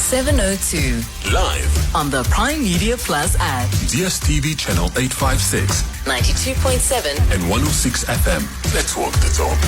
702. Live on the Prime Media Plus app. DSTV channel 856, 92.7 and 106 FM. Let's walk the talk.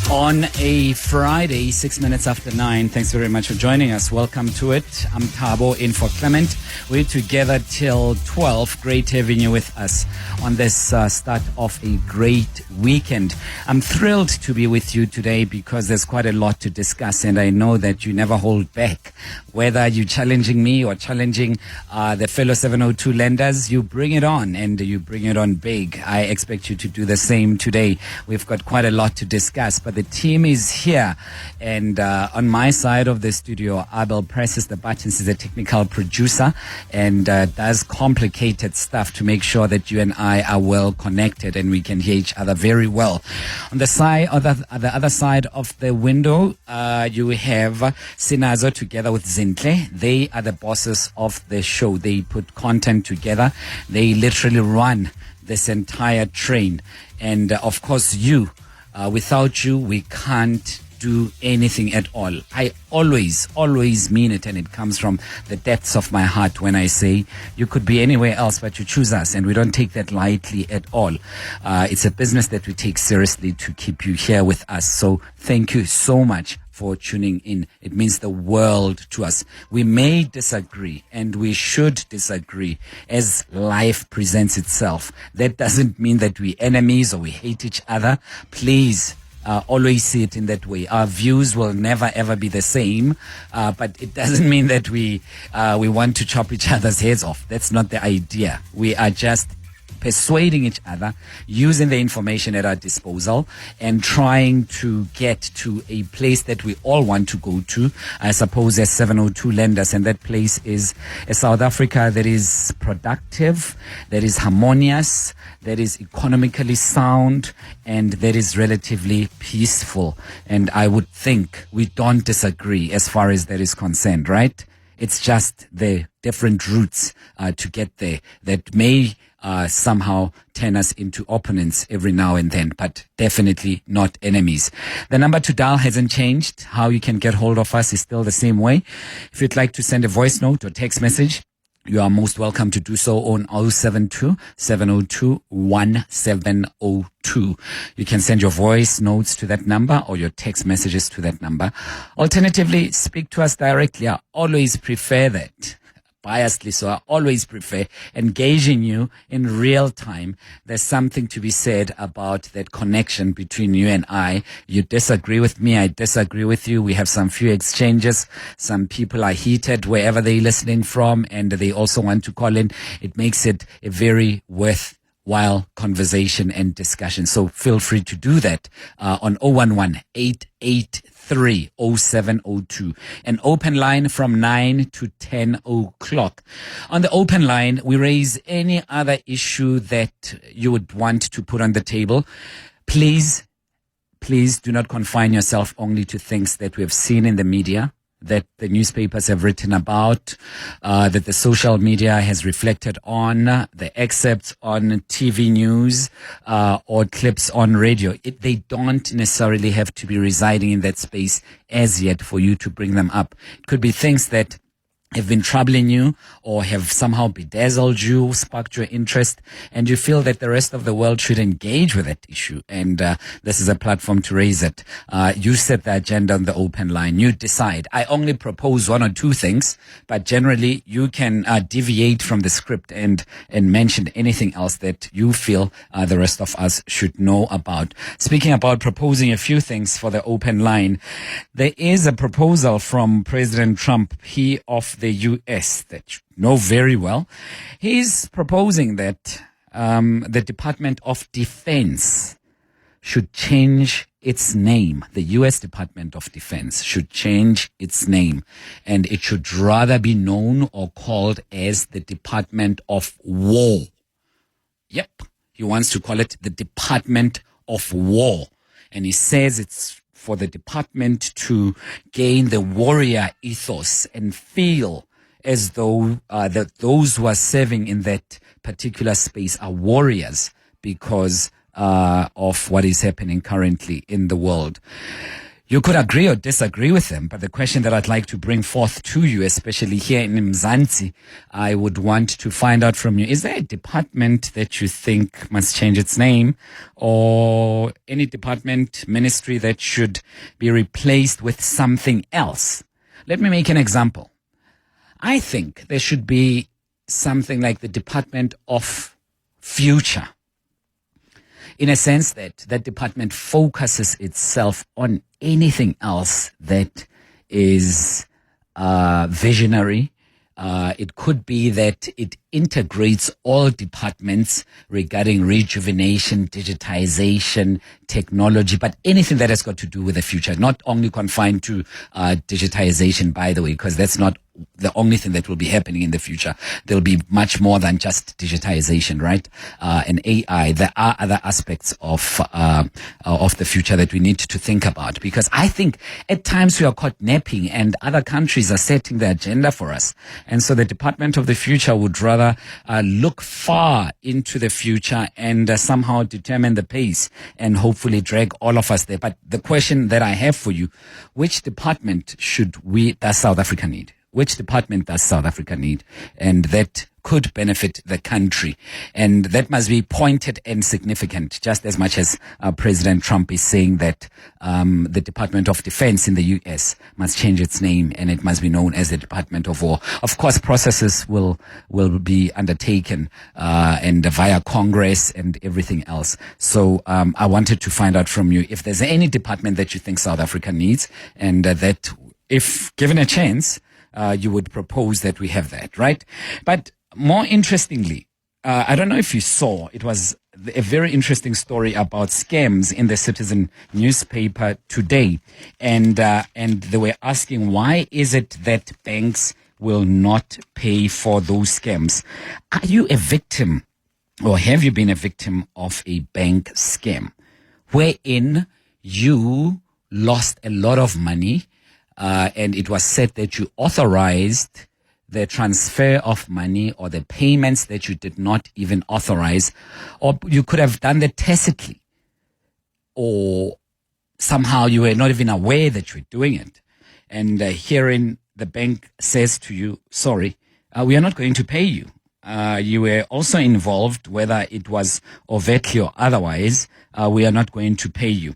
On a Friday, 6 minutes after 9. Thanks very much for joining us. Welcome to it. I'm Thabo, in for Clement. We're together till 12. Great having you with us on this start of a great weekend. I'm thrilled to be with you today because there's quite a lot to discuss, and I know that you never hold back. Whether you're challenging me or challenging the fellow 702 lenders, you bring it on, and you bring it on big. I expect you to do the same today. We've got quite a lot to discuss, but the team is here, and on my side of the studio, Abel presses the buttons. He's a technical producer and does complicated stuff to make sure that you and I are well connected and we can hear each other very well. On the side, the other side of the window, you have Sinazo together with Zintle. They are the bosses of the show. They put content together. They literally run this entire train, and of course you. Without you, we can't do anything at all. I always mean it, and it comes from the depths of my heart when I say you could be anywhere else, but you choose us, and we don't take that lightly at all. It's a business that we take seriously to keep you here with us. So thank you so much for tuning in. It means the world to us. We may disagree, and we should disagree as life presents itself. That doesn't mean that we're enemies or we hate each other. Please always see it in that way. Our views will never ever be the same, but it doesn't mean that we want to chop each other's heads off. That's not the idea. We are just persuading each other, using the information at our disposal, and trying to get to a place that we all want to go to, I suppose, as 702 lenders. And that place is a South Africa that is productive, that is harmonious, that is economically sound, and that is relatively peaceful. And I would think we don't disagree as far as that is concerned, right? It's just the different routes to get there that may somehow turn us into opponents every now and then, but definitely not enemies. The number to dial hasn't changed. How you can get hold of us is still the same way. If you'd like to send a voice note or text message, you are most welcome to do so on 072 702 1702. You can send your voice notes to that number or your text messages to that number. Alternatively, speak to us directly. I always prefer that. Biasedly, so I always prefer engaging you in real time. There's something to be said about that connection between you and I. You disagree with me, I disagree with you. We have some few exchanges. Some people are heated wherever they're listening from, and they also want to call in. It makes it a very worthwhile conversation and discussion. So feel free to do that on 011-883-0702. An open line from 9 to 10 o'clock. On the open line, we raise any other issue that you would want to put on the table. Please do not confine yourself only to things that we have seen in the media, that the newspapers have written about, that the social media has reflected on, the excerpts on TV news, or clips on radio. They don't necessarily have to be residing in that space as yet for you to bring them up. It could be things that have been troubling you or have somehow bedazzled you, sparked your interest, and you feel that the rest of the world should engage with that issue. And this is a platform to raise it. You set the agenda on the open line. You decide. I only propose one or two things, but generally you can deviate from the script and mention anything else that you feel the rest of us should know about. Speaking about proposing a few things for the open line, there is a proposal from President Trump, he of the U.S., that you know very well. He's proposing that the Department of Defense should change its name. The U.S. Department of Defense should change its name, and it should rather be known or called as the Department of War. Yep, he wants to call it the Department of War, and he says it's for the department to gain the warrior ethos and feel as though that those who are serving in that particular space are warriors because of what is happening currently in the world. You could agree or disagree with them, but the question that I'd like to bring forth to you, especially here in Mzansi, I would want to find out from you, is there a department that you think must change its name, or any department, ministry that should be replaced with something else? Let me make an example. I think there should be something like the Department of Future, in a sense that that department focuses itself on anything else that is visionary. It could be that it integrates all departments regarding rejuvenation, digitization, technology, but anything that has got to do with the future, not only confined to digitization, by the way, because that's not the only thing that will be happening in the future. There'll be much more than just digitization, right? And AI. There are other aspects of the future that we need to think about, because I think at times we are caught napping and other countries are setting the agenda for us. And so the Department of the Future would rather look far into the future and somehow determine the pace and hopefully drag all of us there. But the question that I have for you, which department does South Africa need? Which department does South Africa need? And that could benefit the country. And that must be pointed and significant, just as much as President Trump is saying that the Department of Defense in the U.S. must change its name and it must be known as the Department of War. Of course, processes will be undertaken and via Congress and everything else. So I wanted to find out from you if there's any department that you think South Africa needs, and that if given a chance, you would propose that we have that, right? But more interestingly, I don't know if you saw, it was a very interesting story about scams in the Citizen newspaper today. And they were asking, why is it that banks will not pay for those scams? Are you a victim, or have you been a victim of a bank scam wherein you lost a lot of money, and it was said that you authorized the transfer of money or the payments that you did not even authorize, or you could have done that tacitly, or somehow you were not even aware that you were doing it. And herein the bank says to you, sorry, we are not going to pay you. You were also involved, whether it was overtly or otherwise, we are not going to pay you.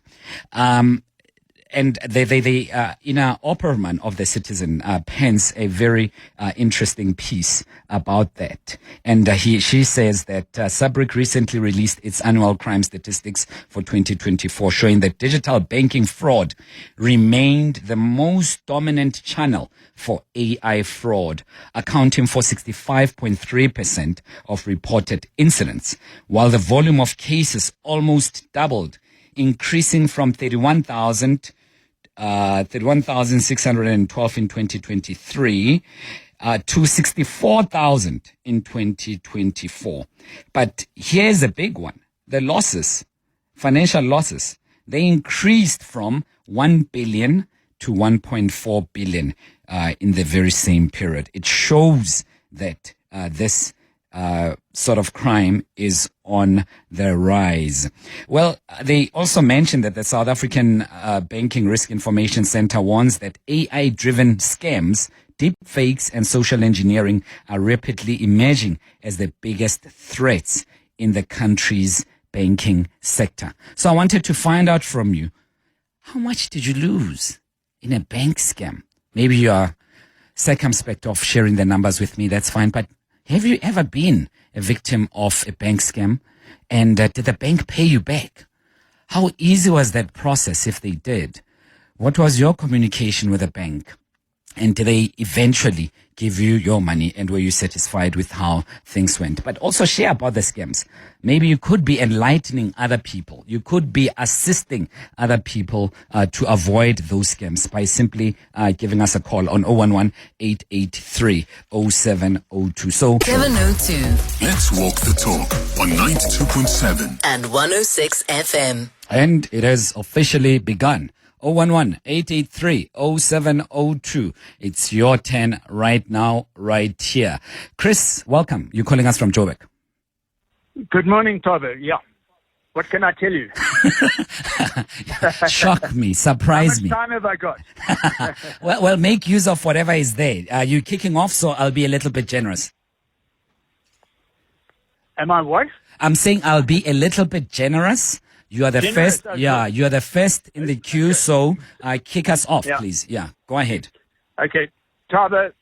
And the inner opperman of the Citizen pens a very interesting piece about that. And she says that Sabric recently released its annual crime statistics for 2024, showing that digital banking fraud remained the most dominant channel for AI fraud, accounting for 65.3% of reported incidents, while the volume of cases almost doubled, increasing from 31,612 in 2023 to 64,000 in 2024. But here's a big one. The losses, financial losses, they increased from 1 billion to 1.4 billion in the very same period. It shows that this sort of crime is on the rise. Well, they also mentioned that the South African Banking Risk Information Center warns that AI-driven scams, deep fakes, and social engineering are rapidly emerging as the biggest threats in the country's banking sector. So I wanted to find out from you, how much did you lose in a bank scam? Maybe you are circumspect of sharing the numbers with me, that's fine, but have you ever been a victim of a bank scam? And did the bank pay you back? How easy was that process if they did? What was your communication with the bank? And did they eventually give you your money, and were you satisfied with how things went? But also share about the scams. Maybe you could be enlightening other people. You could be assisting other people to avoid those scams by simply giving us a call on 011-883-0702. So Kevin 02 Let's walk the talk on 92.7 and 106 FM. And it has officially begun 011-883-0702. It's your turn right now, right here. Chris, welcome. You're calling us from Joburg. Good morning, Thabo. Yeah. What can I tell you? Shock me, surprise me. How much time have I got? Well, make use of whatever is there. You're kicking off, so I'll be a little bit generous. Am I what? I'm saying I'll be a little bit generous. You are the Generous, first. okay. Yeah, you are the first in the queue. So kick us off, Yeah. please. Yeah, go ahead. Okay. Thabo,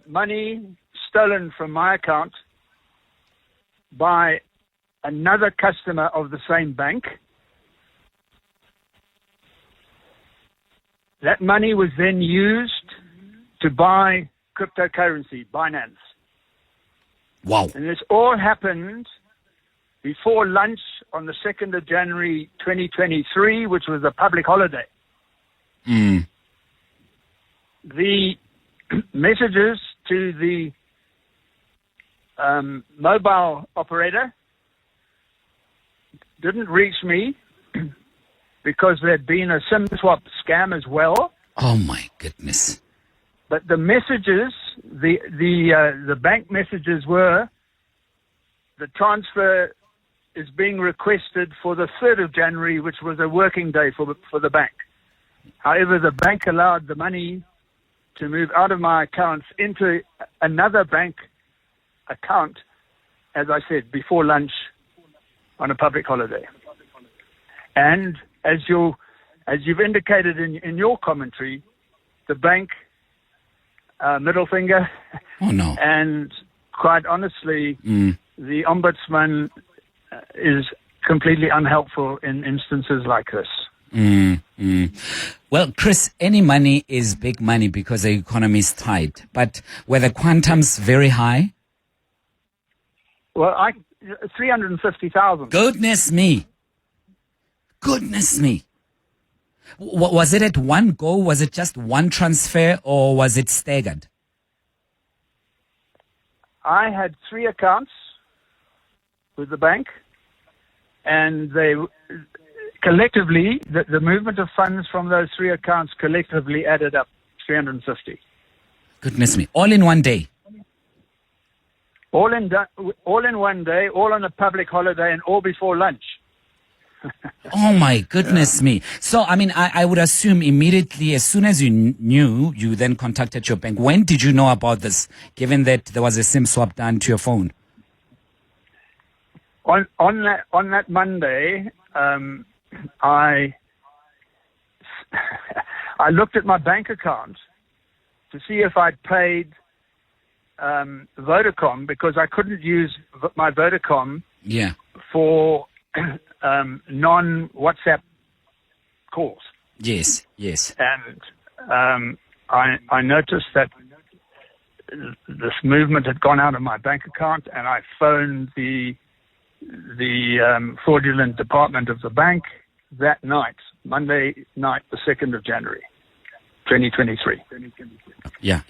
money stolen from my account by another customer of the same bank. That money was then used to buy cryptocurrency, Binance. Wow. And this all happened before lunch on the 2nd of January 2023, which was a public holiday. Mm. The messages to the mobile operator didn't reach me because there'd been a SIM swap scam as well. Oh my goodness. But the messages, the bank messages were, the transfer is being requested for the 3rd of January, which was a working day for the bank. However, the bank allowed the money to move out of my accounts into another bank account, as I said, before lunch on a public holiday. And as you've indicated in your commentary, the bank, middle finger. Oh no. And quite honestly, the ombudsman is completely unhelpful in instances like this. Well, Chris, any money is big money because the economy is tight. But were the quantums very high? Well, 350,000. Goodness me. Goodness me. Was it at one go? Was it just one transfer or was it staggered? I had 3 accounts with the bank, and they collectively, the movement of funds from those 3 accounts collectively added up 350. Goodness me. All in one day. All in one day, all on a public holiday, and all before lunch. Oh my goodness me. So, I mean, I would assume immediately, as soon as you knew, you then contacted your bank. When did you know about this, given that there was a SIM swap done to your phone? On that Monday, I looked at my bank account to see if I'd paid Vodacom, because I couldn't use my Vodacom for non-WhatsApp calls. Yes. And I noticed that this movement had gone out of my bank account, and I phoned the fraudulent department of the bank that night, Monday night, the 2nd of January, 2023. Yeah.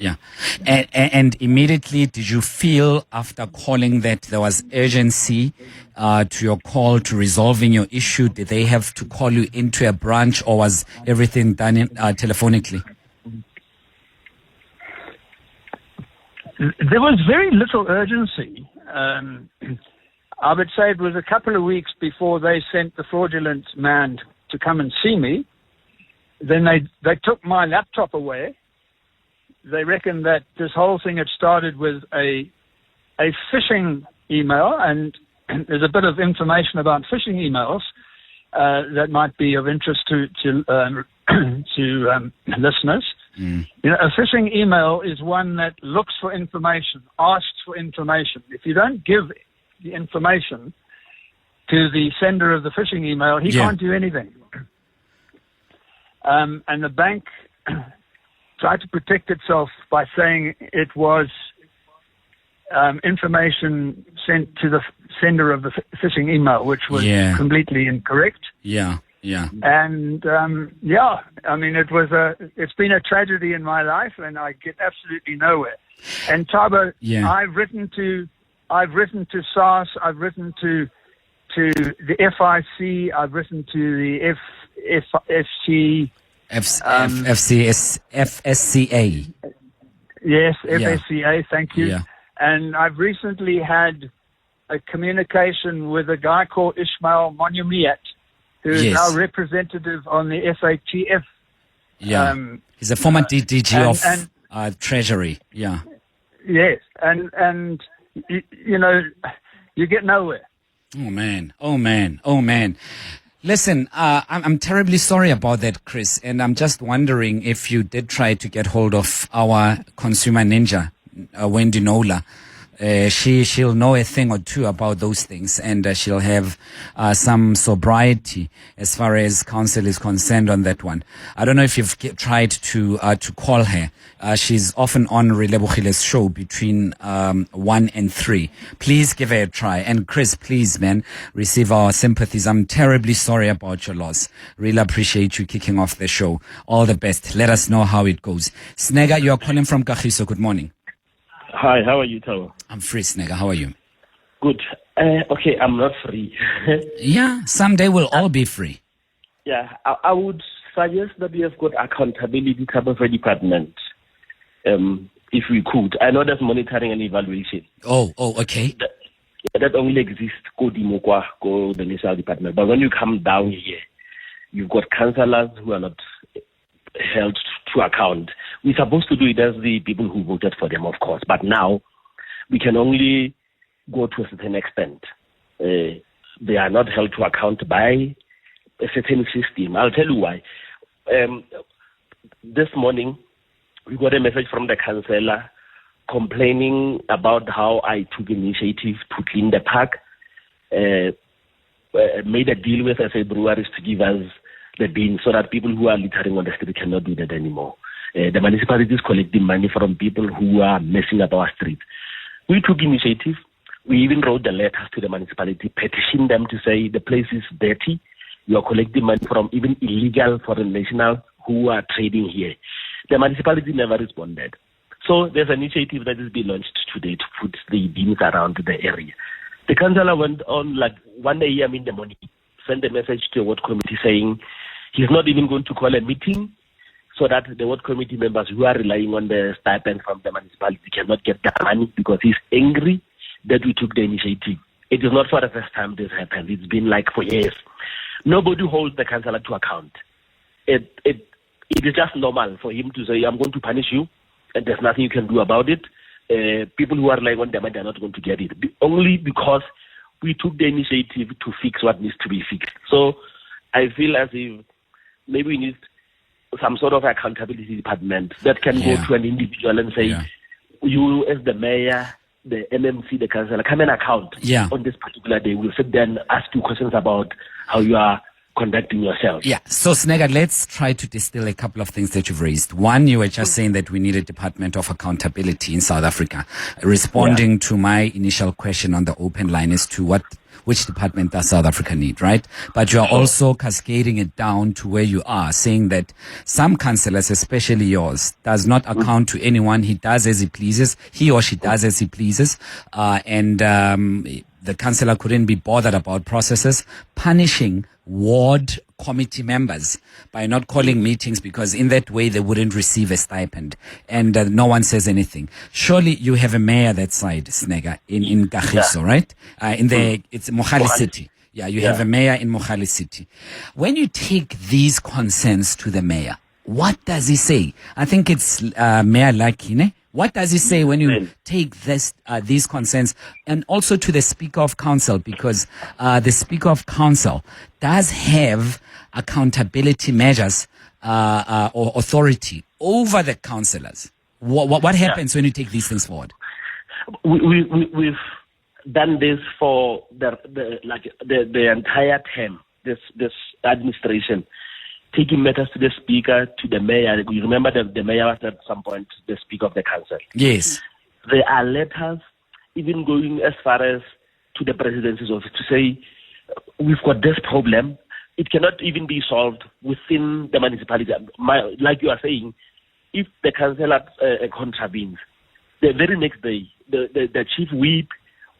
And immediately, did you feel after calling that there was urgency to your call to resolving your issue? Did they have to call you into a branch, or was everything done telephonically? There was very little urgency. I would say it was a couple of weeks before they sent the fraudulent man to come and see me. Then they took my laptop away. They reckon that this whole thing had started with a phishing email, and there's a bit of information about phishing emails that might be of interest to listeners. You know, a phishing email is one that looks for information, asks for information. If you don't give the information to the sender of the phishing email, he can't do anything. And the bank tried to protect itself by saying it was information sent to the sender of the phishing email, which was completely incorrect. And I mean, it's been a tragedy in my life, and I get absolutely nowhere. And Thabo, I've written to SARS, I've written to the FIC, I've written to the FC, FSCA. Yes, FSCA, thank you. Yeah. And I've recently had a communication with a guy called Clement Manyathela, who is Yes. our representative on the SATF. Yeah. He's a former DG of Treasury. Yeah. Yes, and you know, you get nowhere. Oh man. Listen, I'm terribly sorry about that, Chris, and I'm just wondering if you did try to get hold of our consumer ninja, Wendy Nola. She'll know a thing or two about those things, and she'll have some sobriety as far as counsel is concerned on that one. I don't know if you've tried to call her. She's often on Relebogile's show between 1 and 3. Please give her a try. And Chris, please, man, receive our sympathies. I'm terribly sorry about your loss. Really appreciate you kicking off the show. All the best. Let us know how it goes. Snega, you are calling from Kagiso. Good morning. Hi, how are you, Thabo? I'm free, Snega. How are you? Good. Okay, I'm not free. Yeah, someday we'll all be free. Yeah, I would suggest that we have got accountability type of a department, if we could. I know there's monitoring and evaluation. Oh, okay. That only exists go the national department. But when you come down here, you've got councillors who are not held to account. We're supposed to do it as the people who voted for them, of course. But now we can only go to a certain extent. They are not held to account by a certain system. I'll tell you why. This morning, we got a message from the councillor complaining about how I took initiative to clean the park, made a deal with SA breweries to give us the bin so that people who are littering on the street cannot do that anymore. The municipality is collecting money from people who are messing up our streets. We took initiative. We even wrote the letters to the municipality, petitioned them to say the place is dirty. You are collecting money from even illegal foreign nationals who are trading here. The municipality never responded. So there's an initiative that is being launched today to put the bins around the area. The councillor went on like 1 a.m. in the morning, sent a message to the ward committee saying he's not even going to call a meeting so that the ward committee members who are relying on the stipend from the municipality cannot get their money because he's angry that we took the initiative. It is not for the first time this happened. It's been like for years. Nobody holds the councillor to account. It is just normal for him to say, I'm going to punish you, and there's nothing you can do about it. People who are relying on them, they're not going to get it. Only because we took the initiative to fix what needs to be fixed. So I feel as if maybe we need some sort of accountability department that can go to an individual and say, you as the mayor, the MMC, the councillor, come and account on this particular day. We'll sit there and ask you questions about how you are conducting yourself. Yeah. So, Snega, let's try to distill a couple of things that you've raised. One, you were just saying that we need a department of accountability in South Africa. Responding to my initial question on the open line as to which department does South Africa need, right? But you are also cascading it down to where you are, saying that some councillors, especially yours, does not account to anyone. He does as he pleases. He or she does as he pleases. The councillor couldn't be bothered about processes, punishing ward committee members by not calling meetings because in that way they wouldn't receive a stipend, and no one says anything. Surely you have a mayor that side, Snega, in Kagiso, right? It's Mogale City. Yeah, you have a mayor in Mogale City. When you take these concerns to the mayor, what does he say? I think it's Mayor Lakine. What does he say when you take these concerns, and also to the Speaker of Council, because the Speaker of Council does have accountability measures or authority over the councillors? What happens when you take these things forward? We've done this for the entire term. This administration, taking matters to the Speaker, to the Mayor. You remember that the Mayor was at some point the Speaker of the Council. Yes. There are letters even going as far as to the Presidency's office to say, we've got this problem. It cannot even be solved within the municipality. Like you are saying, if the councillor contravenes, the very next day, the chief whip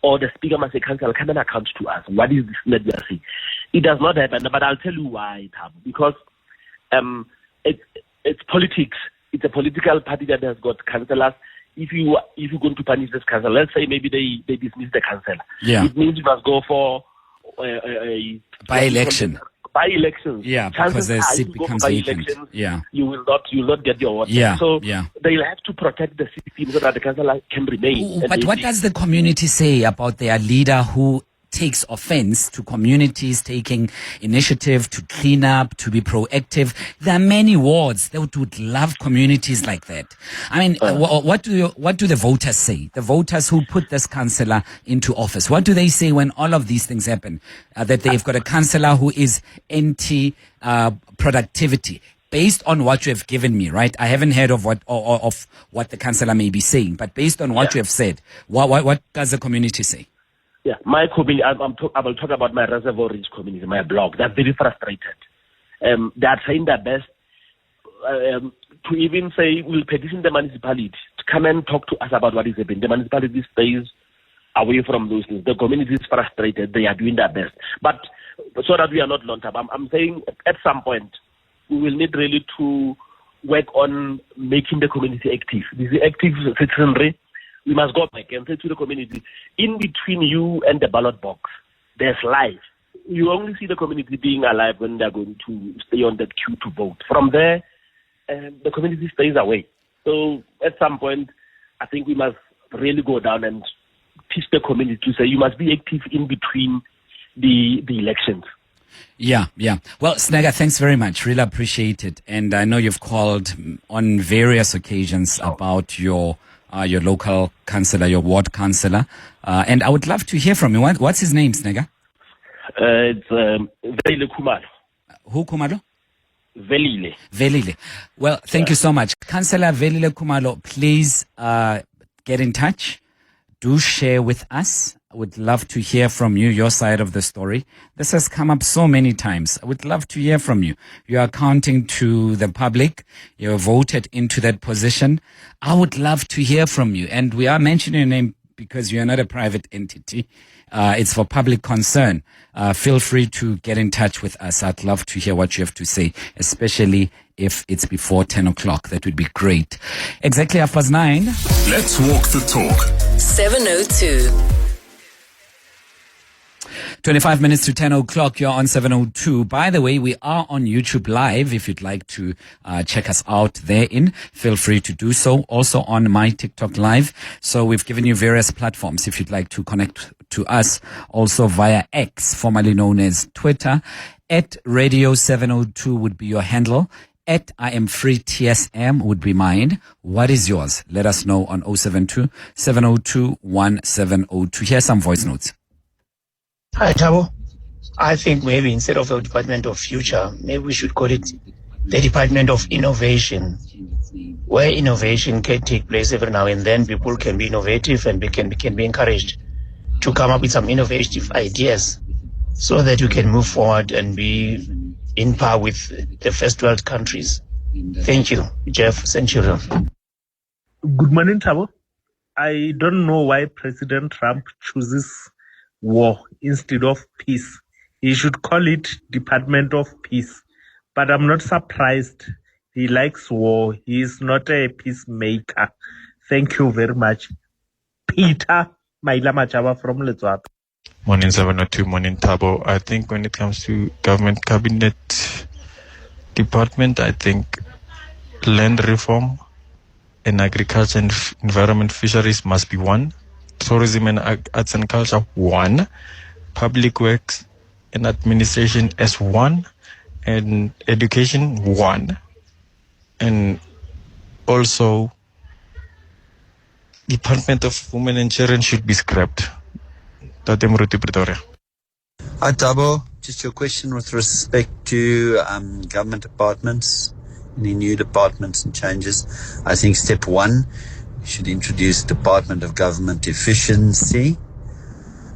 or the Speaker must say, Councillor, come and account to us. What is this that we are saying? It does not happen, but I'll tell you why, Thabo. Because it's politics. It's a political party that has got councillors. If you're going to punish this councillor, let's say maybe they dismiss the councillor. Yeah. It means you must go for a by-election. By-elections. Yeah, Chances because the are seat if you go for becomes vacant. by-elections, Yeah. you will not get your vote. Yeah, So yeah. they'll have to protect the system so that the councillor can remain. But what does the community say about their leader who takes offense to communities taking initiative to clean up, to be proactive? There are many wards that would love communities like that. I mean, what do the voters say? The voters who put this councillor into office, what do they say when all of these things happen? That they've got a councillor who is anti-productivity. Based on what you have given me, right? I haven't heard of what the councillor may be saying, but based on what you have said, what does the community say? Yeah, my community, I will talk about my Reservoir Ridge community, my block. They're very frustrated. They are trying their best to even say, we'll petition the municipality to come and talk to us about what is happening. The municipality stays away from those things. The community is frustrated. They are doing their best. But so that we are not long up, I'm saying at some point, we will need really to work on making the community active. This is active citizenry. We must go back and say to the community, in between you and the ballot box, there's life. You only see the community being alive when they're going to stay on that queue to vote. From there, the community stays away. So at some point, I think we must really go down and teach the community to say you must be active in between the elections. Yeah. Well, Snagger, thanks very much. Really appreciate it. And I know you've called on various occasions about your local councillor, your ward councillor. And I would love to hear from you. What's his name, Snagger? It's Velile Khumalo. Who, Khumalo? Velile. Well, thank you so much. Councillor Velile Khumalo, please get in touch. Do share with us. I would love to hear from you, your side of the story. This has come up so many times. I would love to hear from you. You are accounting to the public. You're voted into that position. I would love to hear from you. And we are mentioning your name because you are not a private entity. It's for public concern. Feel free to get in touch with us. I'd love to hear what you have to say, especially if it's before 10 o'clock. That would be great. Exactly 9:30. Let's walk the talk. 7:02. 25 minutes to 10 o'clock. You're on 7:02. By the way, we are on YouTube Live. If you'd like to check us out therein, feel free to do so. Also on my TikTok Live. So we've given you various platforms if you'd like to connect to us. Also via X, formerly known as Twitter. At Radio 702 would be your handle. At I am free TSM would be mine. What is yours? Let us know on 072 702 1702. Here's some voice notes. Hi, Thabo. I think maybe instead of the Department of Future, maybe we should call it the Department of Innovation, where innovation can take place every now and then. People can be innovative and can be encouraged to come up with some innovative ideas so that we can move forward and be in par with the first world countries. Thank you, Jeff Centurion. Good morning, Thabo. I don't know why President Trump chooses war instead of peace. He should call it Department of Peace. But I'm not surprised. He likes war. He is not a peacemaker. Thank you very much. Peter Maila Machaba from Letswap. Morning 702, morning Thabo. I think when it comes to government cabinet department, I think land reform and agriculture and environment fisheries must be one. Tourism and arts and culture, one. Public works and administration as one. And education, one. And also, Department of Women and Children should be scrapped. Hi Thabo, just your question with respect to government departments, any new departments and changes. I think step one, we should introduce Department of Government Efficiency,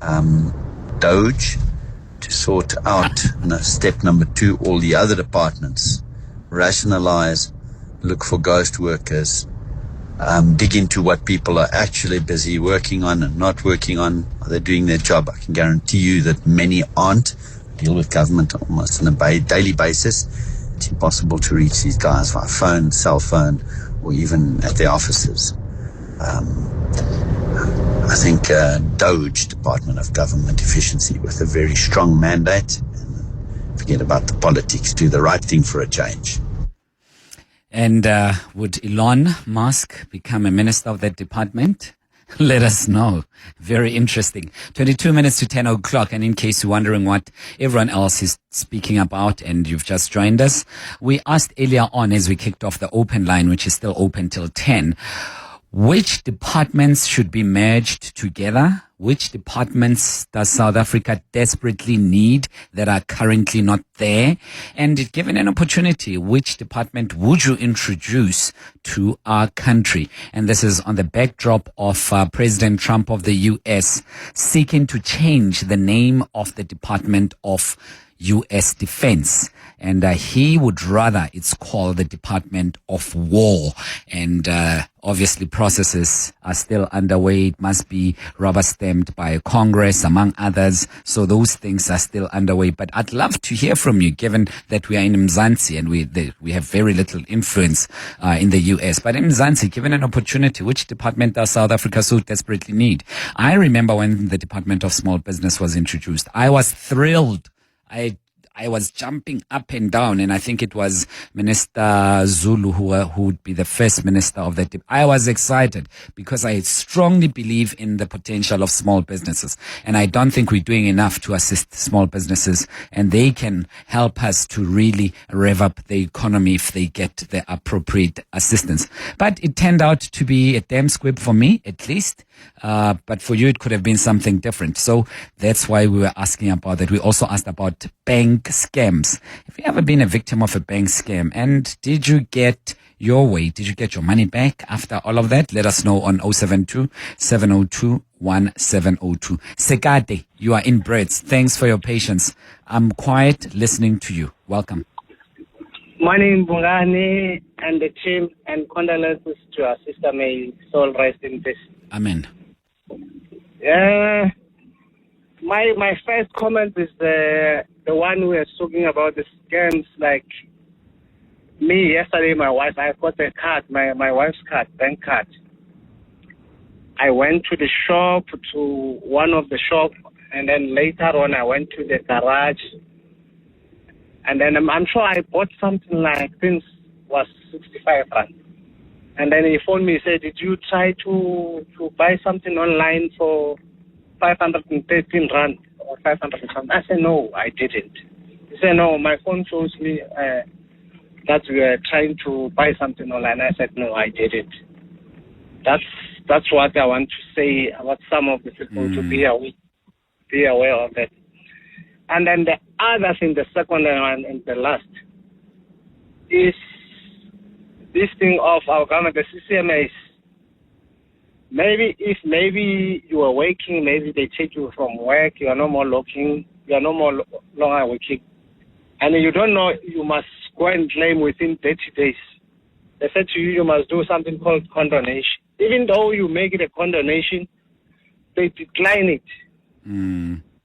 Doge, to sort out step number two, all the other departments, rationalize, look for ghost workers, dig into what people are actually busy working on and not working on. Are they doing their job? I can guarantee you that many aren't. Deal with government almost on a daily basis. It's impossible to reach these guys via phone, cell phone, or even at their offices. I think DOGE, Department of Government Efficiency, with a very strong mandate. Forget about the politics. Do the right thing for a change. And would Elon Musk become a minister of that department? Let us know. Very interesting. 22 minutes to 10 o'clock. And in case you're wondering what everyone else is speaking about and you've just joined us, we asked earlier on as we kicked off the open line, which is still open till 10, which departments should be merged together? Which departments does South Africa desperately need that are currently not there? And given an opportunity, which department would you introduce to our country? And this is on the backdrop of President Trump of the US seeking to change the name of the Department of U.S. Defense. And he would rather it's called the Department of War. And obviously processes are still underway. It must be rubber stamped by Congress, among others. So those things are still underway. But I'd love to hear from you, given that we are in Mzansi and we have very little influence in the U.S. But in Mzansi, given an opportunity, which department does South Africa so desperately need? I remember when the Department of Small Business was introduced. I was thrilled. I was jumping up and down, and I think it was Minister Zulu who would be the first minister of that. I was excited because I strongly believe in the potential of small businesses, and I don't think we're doing enough to assist small businesses, and they can help us to really rev up the economy if they get the appropriate assistance. But it turned out to be a damn squib for me, at least. But for you, it could have been something different. So that's why we were asking about that. We also asked about bank scams. Have you ever been a victim of a bank scam? And did you get your way? Did you get your money back after all of that? Let us know on 072 702 1702. Sekate, you are in Brits. Thanks for your patience. I'm quiet listening to you. Welcome. Morning, Bungani and the team, and condolences to our sister. May soul rest in peace. Amen. My first comment is the one we are talking about the scams. Like me yesterday, my wife, I got a card, my wife's card, bank card. I went to the shop, to one of the shop, and then later on I went to the garage. And then I'm sure I bought something like things was 65 rand. And then he phoned me, he said, did you try to buy something online for 513 rand or 500 and something? I said, no, I didn't. He said, no, my phone shows me that we are trying to buy something online. I said, no, I didn't. That's what I want to say about some of the people to be aware of it. And then the other thing, the second one and the last, is this thing of our government, the CCMAs. Maybe you are working, maybe they take you from work, you are no more longer working. And you don't know, you must go and claim within 30 days. They said to you, you must do something called condonation. Even though you make it a condonation, they decline it.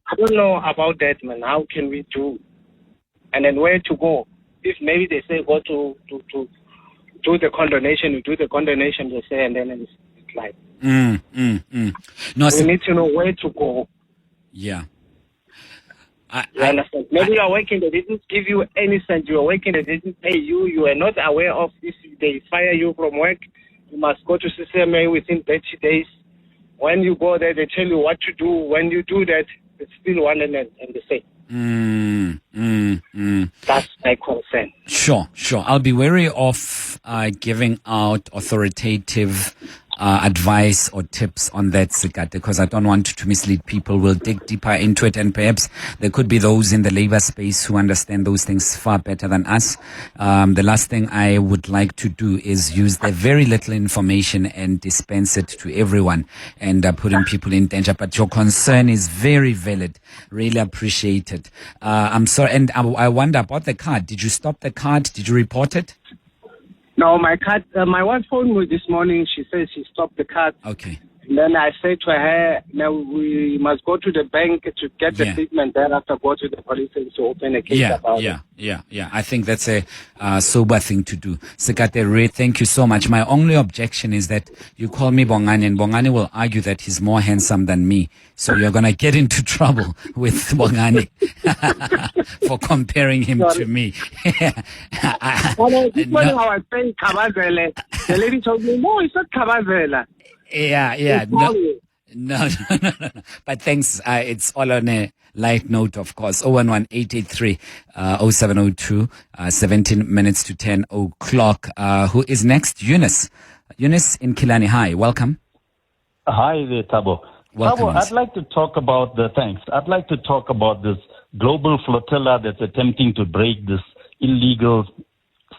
I don't know about that, man. How can we do? And then where to go? If maybe they say go to do the condonation, you do the condonation, they say, and then it's like, No, we need to know where to go. Yeah. You understand? Maybe you are working, they didn't give you any cent. You are working, they didn't pay you. You are not aware of this. They fire you from work. You must go to CCMA within 30 days. When you go there, they tell you what to do. When you do that, it's still one and the same. That's my concern. Sure. I'll be wary of giving out authoritative advice or tips on that, Sikate, because I don't want to mislead people. We'll dig deeper into it, and perhaps there could be those in the labor space who understand those things far better than us. The last thing I would like to do is use the very little information and dispense it to everyone and putting people in danger. But your concern is very valid. Really appreciate it. I'm sorry, and I wonder about the card. Did you stop the card? Did you report it? No, my card. My wife phoned me this morning. She says she stopped the card. Okay. And then I said to her, now we must go to the bank to get the statement. Thereafter, go to the police to open a case about it. Yeah. I think that's a sober thing to do. Sekate Ray, thank you so much. My only objection is that you call me Bongani, and Bongani will argue that he's more handsome than me. So you're going to get into trouble with Bongani for comparing him to me. This morning I was saying Kabazele. The lady told me, no, it's not Kabazela. Yeah. No. But thanks. It's all on a light note, of course. 011-883-0702, 17 minutes to 10 o'clock. Who is next? Eunice in Kilani. Hi, welcome. Hi there, Thabo. Welcome. Thabo, I'd like to talk about I'd like to talk about this global flotilla that's attempting to break this illegal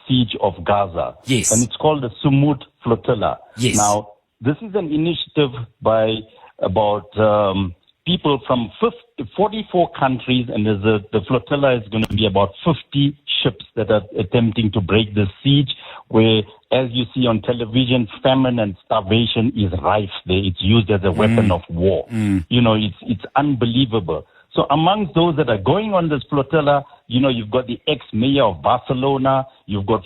siege of Gaza. Yes. And it's called the Sumut Flotilla. Yes. Now, this is an initiative by about people from 44 countries, and the flotilla is going to be about 50 ships that are attempting to break the siege, where, as you see on television, famine and starvation is rife there. It's used as a weapon of war. You know, it's unbelievable. So amongst those that are going on this flotilla, you know, you've got the ex-mayor of Barcelona, you've got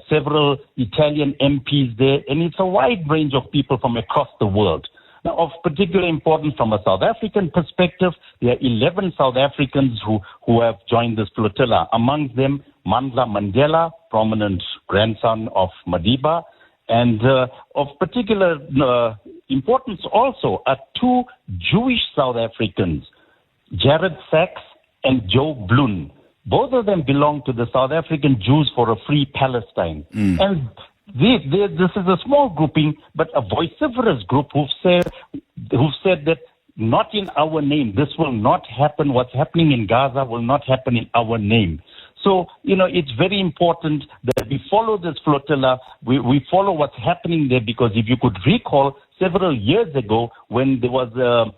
several Italian MPs there, and it's a wide range of people from across the world. Now, of particular importance from a South African perspective, there are 11 South Africans who have joined this flotilla. Amongst them, Mandla Mandela, prominent grandson of Madiba, and of particular importance also are two Jewish South Africans, Jared Sachs and Joe Bloon. Both of them belong to the South African Jews for a Free Palestine. And this is a small grouping, but a vociferous group who've said that not in our name. This will not happen. What's happening in Gaza will not happen in our name. So, you know, it's very important that we follow this flotilla. We follow what's happening there, because if you could recall several years ago when there was a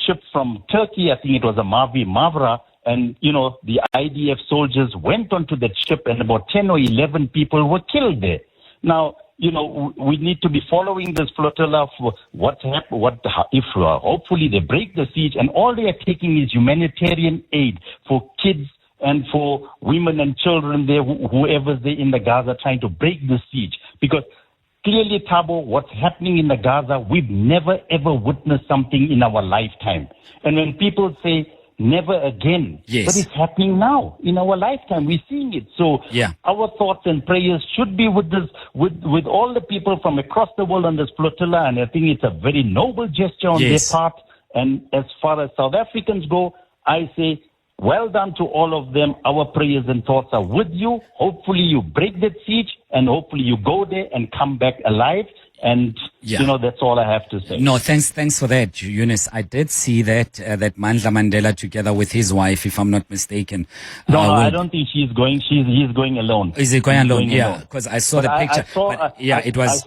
ship from Turkey, I think it was a Mavi Mavra, and, you know, the IDF soldiers went onto that ship and about 10 or 11 people were killed there. Now, you know, we need to be following this flotilla for hopefully they break the siege, and all they are taking is humanitarian aid for kids and for women and children there, whoever's there in the Gaza trying to break the siege. Because clearly, Thabo, what's happening in the Gaza, we've never ever witnessed something in our lifetime. And when people say never again, but it's happening now in our lifetime. We're seeing it. So our thoughts and prayers should be with this, with all the people from across the world on this flotilla. And I think it's a very noble gesture on their part. And as far as South Africans go, I say, well done to all of them. Our prayers and thoughts are with you. Hopefully you break that siege, and hopefully you go there and come back alive. And, you know, that's all I have to say. No, thanks for that, Eunice. I did see that Mandla Mandela, together with his wife, if I'm not mistaken. No, I don't think he's going. He's going alone. Is he going alone? Yeah, because I saw the picture. It was.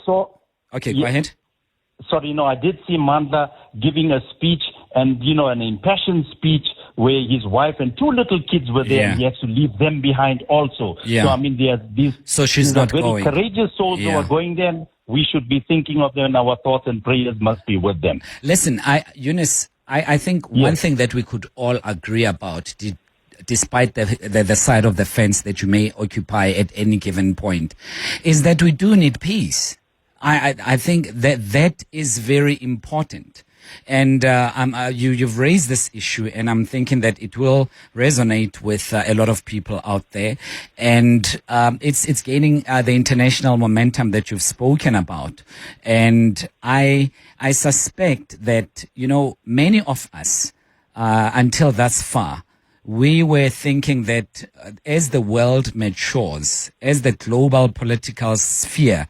Okay, go ahead. Sorry, I did see Mandla giving a speech, and, you know, an impassioned speech where his wife and two little kids were there, and he has to leave them behind also. Yeah. So, I mean, there's these. So she's not very going. Courageous souls who are going there. We should be thinking of them, and our thoughts and prayers must be with them. Listen, Eunice, I think one thing that we could all agree about, despite the side of the fence that you may occupy at any given point, is that we do need peace. I think that is very important. And you've raised this issue, and I'm thinking that it will resonate with a lot of people out there, and it's gaining the international momentum that you've spoken about. And I suspect that, you know, many of us until thus far, we were thinking that as the world matures, as the global political sphere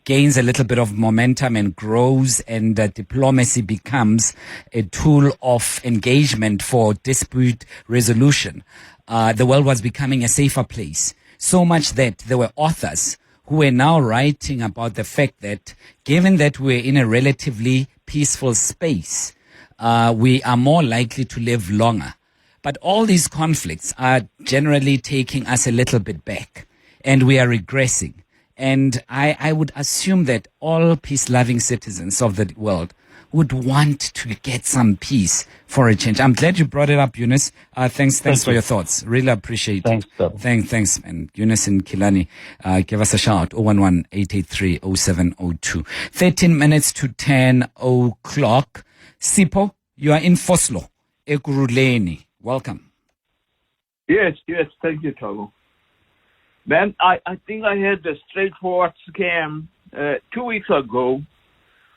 gains a little bit of momentum and grows, and diplomacy becomes a tool of engagement for dispute resolution, the world was becoming a safer place. So much that there were authors who were now writing about the fact that given that we're in a relatively peaceful space, we are more likely to live longer. But all these conflicts are generally taking us a little bit back, and we are regressing. And I would assume that all peace-loving citizens of the world would want to get some peace for a change. I'm glad you brought it up, Eunice. Thanks for your thoughts. Really appreciate it. Thanks. And Eunice in Kilani, give us a shout. 011-883-0702. 13 minutes to 10 o'clock. Sipho, you are in Foslo, Ekurhuleni. Welcome. Yes, thank you, Thabo. Man, I think I had a straightforward scam 2 weeks ago.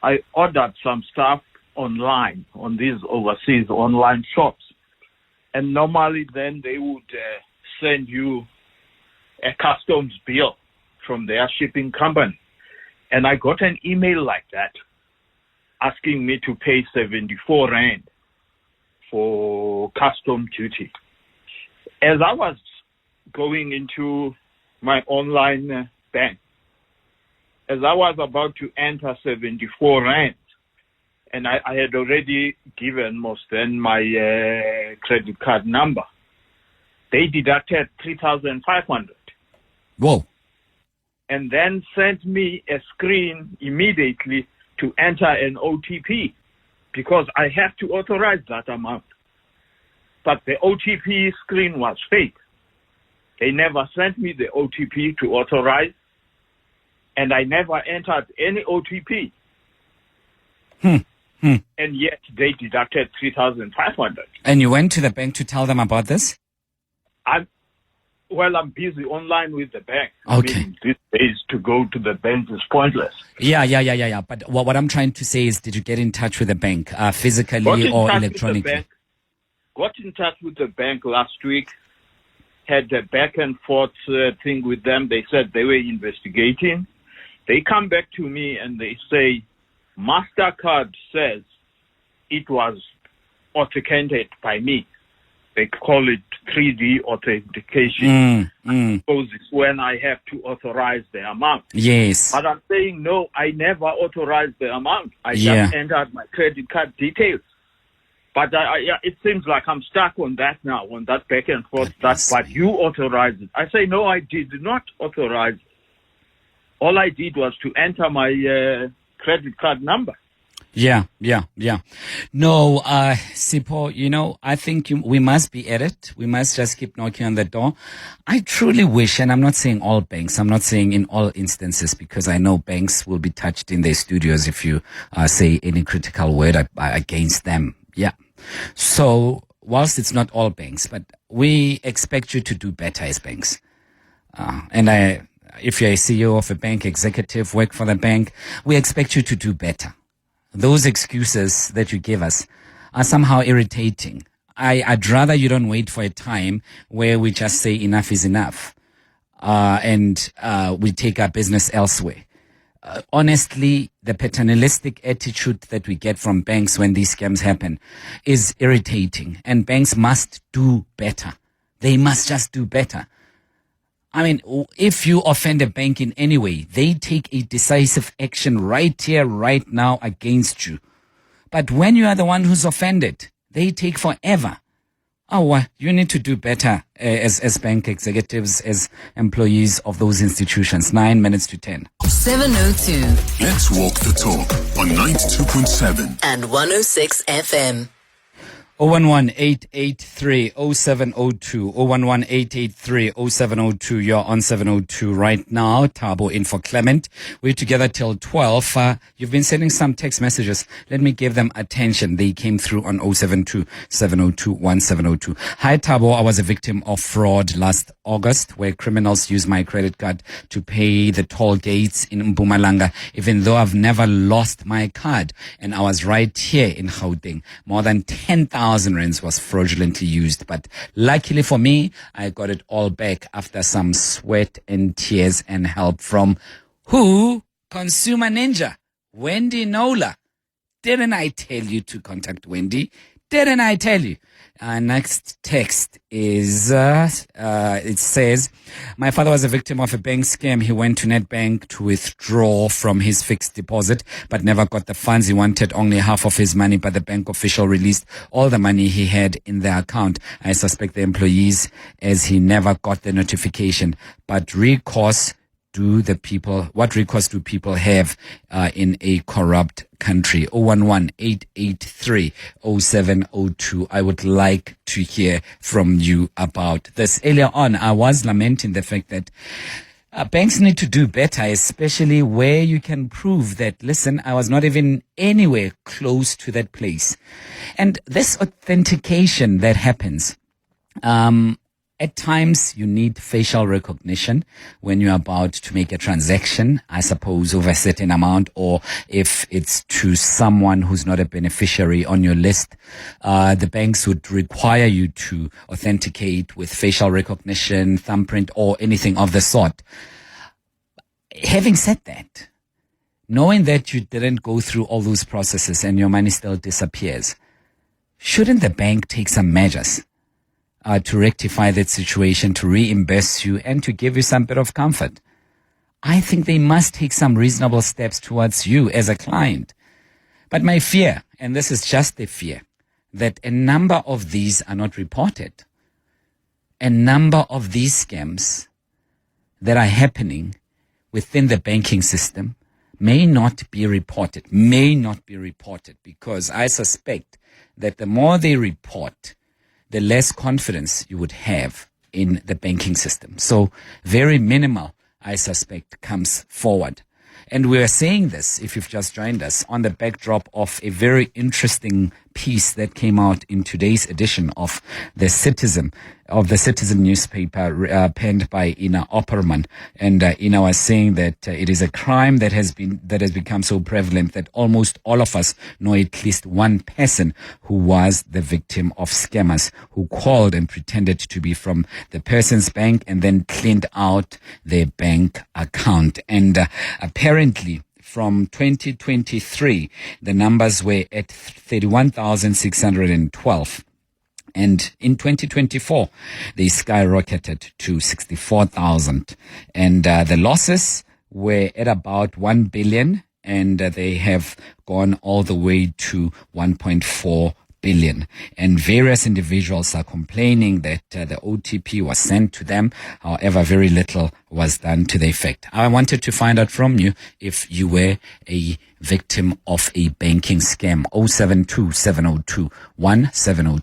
I ordered some stuff online on these overseas online shops. And normally then they would send you a customs bill from their shipping company. And I got an email like that asking me to pay 74 Rand for custom duty. As I was going into my online bank, as I was about to enter 74 Rand, and I had already given most then my credit card number, they deducted 3,500. Whoa. And then sent me a screen immediately to enter an OTP because I have to authorize that amount. But the OTP screen was fake. They never sent me the OTP to authorize, and I never entered any OTP. And yet they deducted 3,500. And you went to the bank to tell them about this? I'm busy online with the bank. Okay. I mean, these days to go to the bank is pointless. Yeah. But what I'm trying to say is, did you get in touch with the bank physically or electronically? Got in touch with the bank last week. Had a back and forth thing with them. They said they were investigating. They come back to me and they say, MasterCard says it was authenticated by me. They call it 3D authentication. I suppose it's when I have to authorize the amount. Yes. But I'm saying, no, I never authorized the amount. I just entered my credit card details. But it seems like I'm stuck on that now, on that back and forth. But you authorized it. I say, no, I did not authorize it. All I did was to enter my credit card number. Yeah. No, Sipho, I think we must be at it. We must just keep knocking on the door. I truly wish, and I'm not saying all banks, I'm not saying in all instances, because I know banks will be touched in their studios if you say any critical word against them. Yeah. So, whilst it's not all banks, but we expect you to do better as banks. If you're a CEO of a bank, executive, work for the bank, we expect you to do better. Those excuses that you give us are somehow irritating. I'd rather you don't wait for a time where we just say enough is enough, and we take our business elsewhere. Honestly, the paternalistic attitude that we get from banks when these scams happen is irritating, and banks must do better. They must just do better. I mean, if you offend a bank in any way, they take a decisive action right here, right now against you. But when you are the one who's offended, they take forever. Oh, you need to do better as bank executives, as employees of those institutions. 9 minutes to 10. 702. Let's walk the talk on 92.7 and 106 FM. 011-883-0702. 011-883-0702. You're on 702 right now. Thabo in for Clement. We're together till 12. You've been sending some text messages. Let me give them attention. They came through on 072-702-1702. Hi, Thabo. I was a victim of fraud last August where criminals used my credit card to pay the toll gates in Mpumalanga, even though I've never lost my card. And I was right here in Gauteng. More than 10,000 rands was fraudulently used, but luckily for me, I got it all back after some sweat and tears and help from who? Consumer Ninja, Wendy Nola. Didn't I tell you to contact Wendy? Didn't I tell you? Next text is, it says, my father was a victim of a bank scam. He went to Nedbank to withdraw from his fixed deposit, but never got the funds. He wanted only half of his money, but the bank official released all the money he had in the account. I suspect the employees, as he never got the notification, but recourse what recourse do people have in a corrupt country? 011-883-0702. I would like to hear from you about this. Earlier on, I was lamenting the fact that banks need to do better, especially where you can prove that, listen, I was not even anywhere close to that place. And this authentication that happens, at times you need facial recognition when you're about to make a transaction, I suppose, over a certain amount, or if it's to someone who's not a beneficiary on your list, the banks would require you to authenticate with facial recognition, thumbprint, or anything of the sort. Having said that, knowing that you didn't go through all those processes and your money still disappears, shouldn't the bank take some measures to rectify that situation, to reimburse you, and to give you some bit of comfort? I think they must take some reasonable steps towards you as a client. But my fear, and this is just a fear, that a number of these are not reported. A number of these scams that are happening within the banking system may not be reported, because I suspect that the more they report, the less confidence you would have in the banking system. So very minimal, I suspect, comes forward. And we are saying this, if you've just joined us, on the backdrop of a very interesting piece that came out in today's edition of the Citizen newspaper, penned by Ina Opperman. And Ina was saying that it is a crime that has become so prevalent that almost all of us know at least one person who was the victim of scammers who called and pretended to be from the person's bank and then cleaned out their bank account. And apparently, from 2023, the numbers were at 31,612. And in 2024, they skyrocketed to 64,000. And the losses were at about 1 billion, and they have gone all the way to 1.4 billion. And various individuals are complaining that the OTP was sent to them. However, very little was done to the effect. I wanted to find out from you if you were a victim of a banking scam. 072 702 1702.